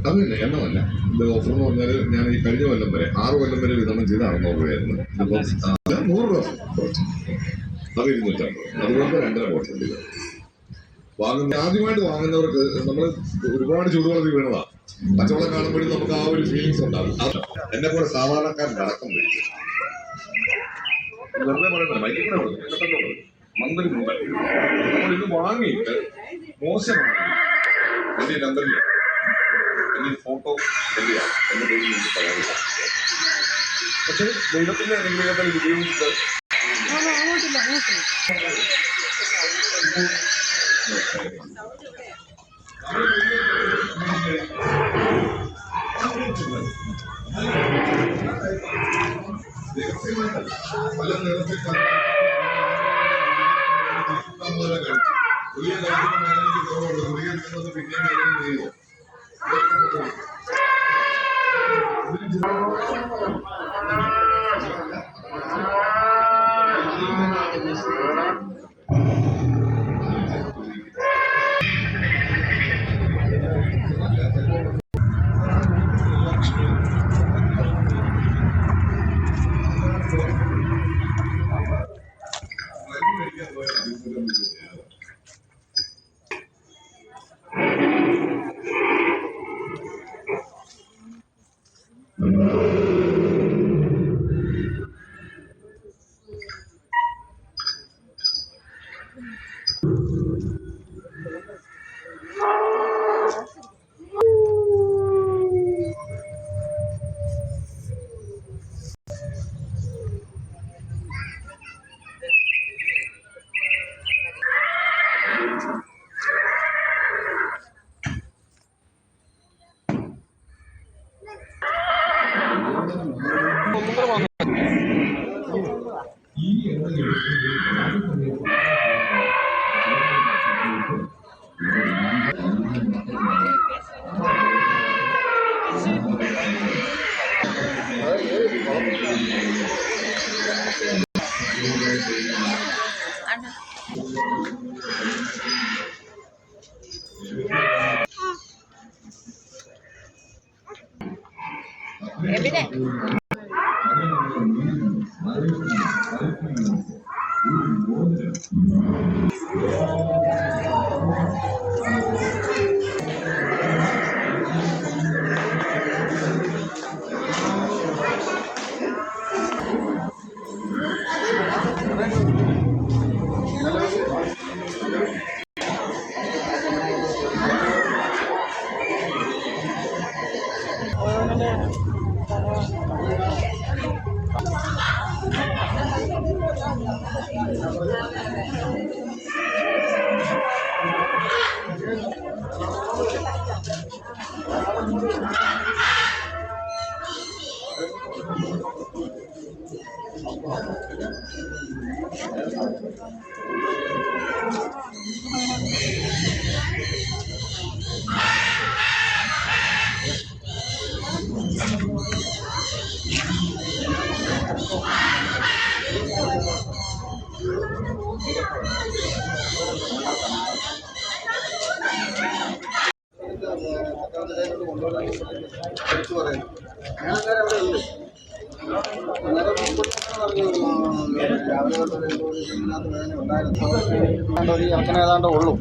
അതല്ല എണ്ണമല്ല. ഇത് ഓഫർ എന്ന് പറഞ്ഞാൽ ഞാൻ ഈ കഴിഞ്ഞ കൊല്ലം വരെ 6 കൊല്ലം വരെ വിതരണം ചെയ്ത് 600 രൂപയായിരുന്നു. ഇതിപ്പോൾ 100 രൂപ കുറച്ച്, അത് 250. അതുകൊണ്ട് 2.5 ബോട്ടിൽ ഇത് വാങ്ങുന്ന ആദ്യമായിട്ട് വാങ്ങുന്നവർക്ക് നമ്മൾ ഒരുപാട് ചൂടുവെള്ളത്തിൽ വീണതാണ്. കച്ചവടം കാണുമ്പോഴും നമുക്ക് ആ ഒരു ഫീലിങ്സ് ഉണ്ടാകും. എന്നെ പോലെ സാധാരണക്കാരൻ അടക്കം വരും. വെറുതെ പറയുന്നത് ബൈക്കിൽ മന്ത്രി നമ്മളിത് വാങ്ങിയിട്ട് മോശമാണ് എന്റെ നമ്പറിൽ എന്റെ ഫോട്ടോ എന്റെയാണ് എന്റെ പേരിൽ എനിക്ക് പറയാനില്ല. പക്ഷെ ദൈവത്തിന്റെ അനുഗ്രഹത്തിൽ ഉപയോഗിച്ചിട്ട് പല നിറത്തിൽ പിന്നെ ഏതാണ്ട് ഉള്ളൂ.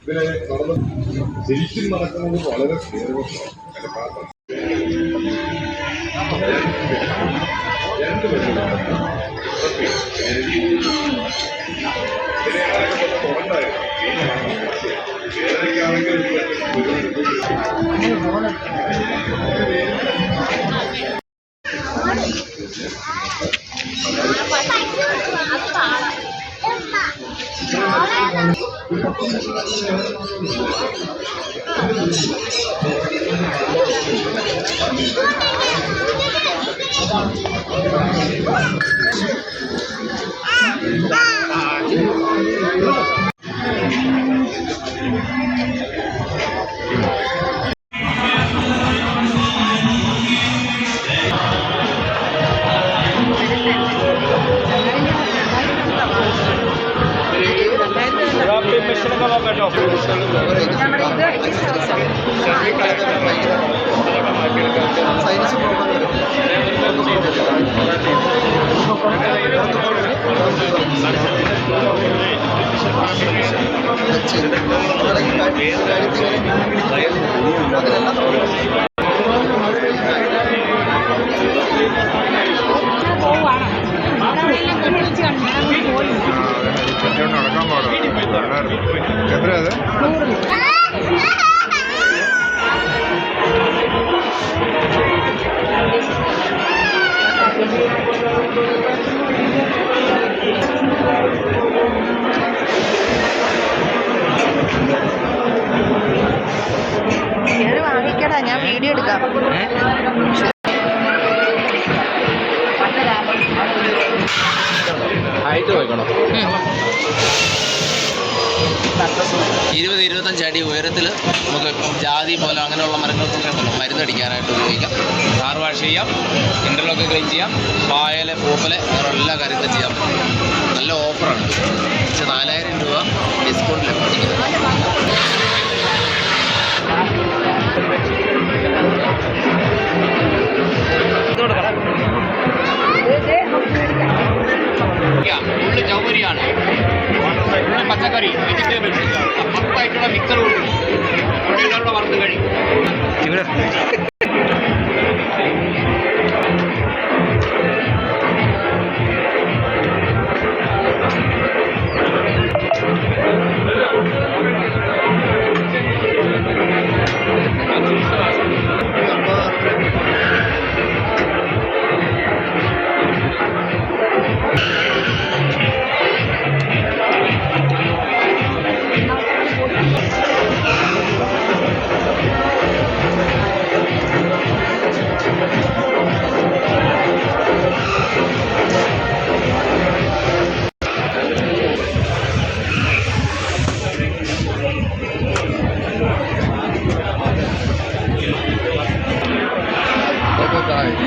ഇതിനെ ശരിക്കും നടക്കുന്നത് വളരെ സ്നേഹമാണ്. നടക്കാൻ പാടില്ല. എത്രയത്? വീഡിയോ എടുക്കാം. ഹൈറ്റ് നോക്കണം. 20-25 അടി ഉയരത്തിൽ നമുക്ക് ജാതി പോലെ അങ്ങനെയുള്ള മരങ്ങൾക്കൊക്കെ ഉണ്ടല്ലോ മരുന്നടിക്കാനായിട്ട് ഉപയോഗിക്കാം. കാർ വാഷ് ചെയ്യാം, ഇൻ്റർലോക്ക് ക്ലീൻ ചെയ്യാം, പായൽ പൂപ്പൽ അങ്ങനെ എല്ലാ കാര്യങ്ങളും ചെയ്യാൻ പറ്റും. നല്ല ഓഫറാണ്. പക്ഷേ 4000 രൂപ ഡിസ്കൗണ്ട് ലഭിക്കും. ഉള്ളു ചൗവരിയാണ്, ഉള്ളു പച്ചക്കറി, വെജിറ്റബിൾസ് 10 ആയിട്ടുള്ള മിക്സർ കൊടുക്കും. അവിടെ വറുത്ത് കഴിയും.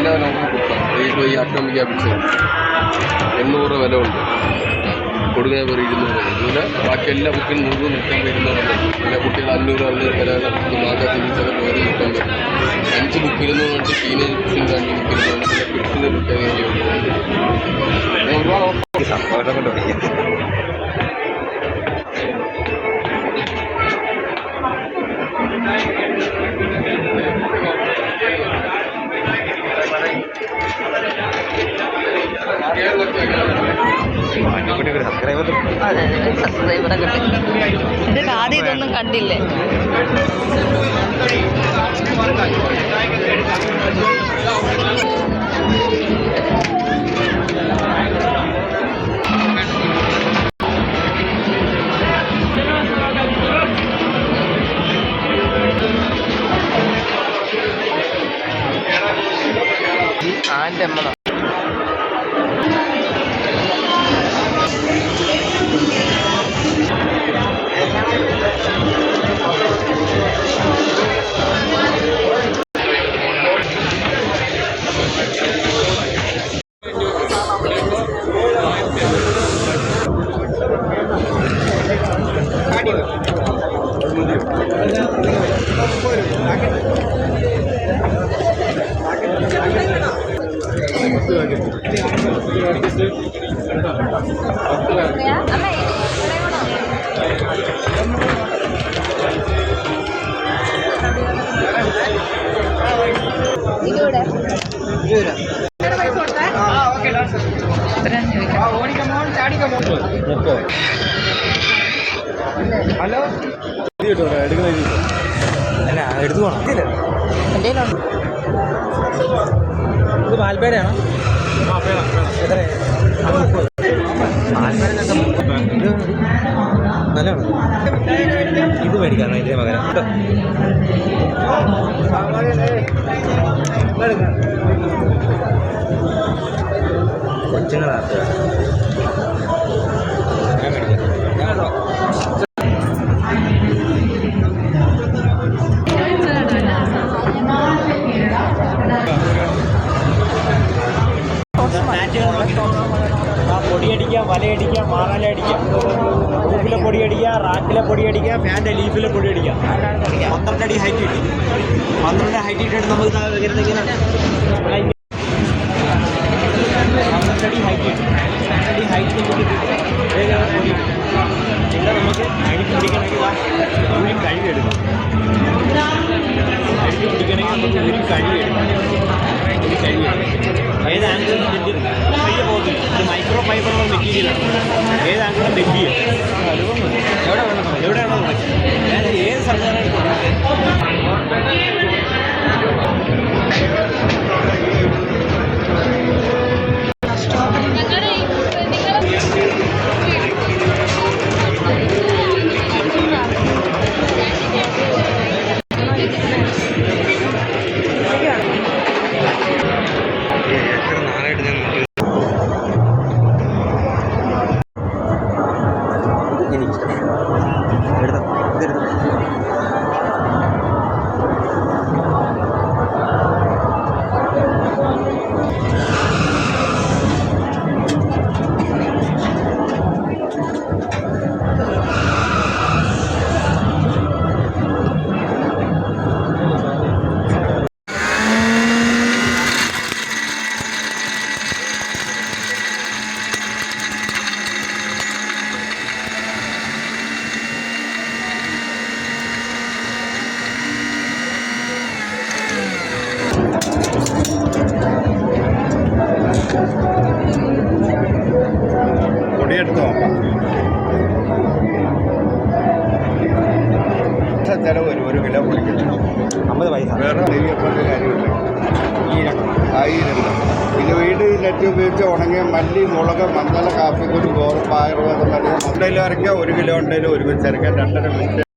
എല്ലാ നമുക്ക് ഇപ്പോൾ ഈ അറ്റോമിക് ഹാബിറ്റ്സ് 800 വില ഉണ്ട്. കൊടുങ്ങ ഒരു 200. അതുപോലെ ബാക്കി എല്ലാ ബുക്കിനും 100-150 പിന്നെ കുട്ടികൾ 500 വില മാതാ ചികിത്സകൾ വേറെ കിട്ടാൻ പറ്റും. 5 ബുക്കിലെന്ന് വേണ്ടി ടീനേജിൻ്റെ 5 ബുക്കിലെന്ന് പിന്നെ കിഡ്സിന് കിട്ടാൻ വേണ്ടിയുണ്ട്. ഒരുപാട് ഓഫർ കൊണ്ട് സബ്സ്ക്രൈബറെ കിട്ടി. എന്നിട്ട് ആദ്യം ഇതൊന്നും കണ്ടില്ലേ? ആൻ്റെ അമ്മ ഹലോ അല്ല എടുത്തു പോകണം. എന്തെങ്കിലും ഇത് പാൽപ്പേടയാണോ? നല്ലതാണ്. ഇത് മേടിക്കാം ഇതിന്റെ മകനം. കൊച്ചുങ്ങളാണ് ഞാൻ മേടിക്കാം. പൊടിയടിക്കുക, വലയടിക്കുക, മാറാലടിക്കുക, റൂഫിലെ പൊടിയടിക്കുക, റാക്കിലെ പൊടിയടിക്കുക, ഫാൻ്റെ ലീഫിലെ പൊടിയടിക്കുക. 12 അടി ഹൈറ്റ് കിട്ടി. 12 ഹൈറ്റ് ഇട്ടിട്ട് നമുക്ക് 12 അടി ഹൈറ്റ് കിട്ടി. 12 അടി ഹൈറ്റ് നമുക്ക് ഇവിടെ നമുക്ക് അടിക്ക് പിടിക്കണമെങ്കിൽ ഉള്ളിൽ കഴുകിയെടുക്കാം. അടിക്ക് പിടിക്കണമെങ്കിൽ നമുക്ക് ഉള്ളിൽ കഴുകിയെടുക്കാം. ഏത് ആംഗിളും വലിയ പോകത്തില്ല. ഇത് മൈക്രോ ഫൈബറുള്ള മെറ്റീരിയലാണ്. ഏത് ആംഗിളും ബെൻഡ് ചെയ്യും. എവിടെ വേണോ ഏത് സ്ഥലത്താണ് കയറ്റി ഉപയോഗിച്ച് ഉണങ്ങിയ മല്ലി, മുളക്, മഞ്ഞൾ, കാപ്പിക്കുരു, ഗോതമ്പ്, ആയുർവേദ മരുന്ന് ഉണ്ടയിൽ അരയ്ക്കുക, 1 കിലോ ഉണ്ടയിൽ ഒരുമിച്ച് അരയ്ക്കുക, 2.5 മിനിറ്റ്.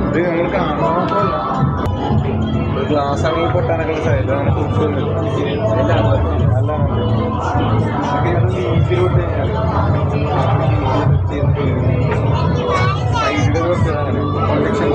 ഇത് ഞങ്ങൾ കാണാൻ ഗ്ലാസ് ആണെങ്കിൽ പൊട്ടാനൊക്കെ സൈഡിൽ അങ്ങനെ കുറിച്ചൊന്നുമില്ല. നല്ല ലീഫിലോട്ട് സൈഡിൽ കുറച്ച് അങ്ങനെ പ്രൊട്ടക്ഷൻ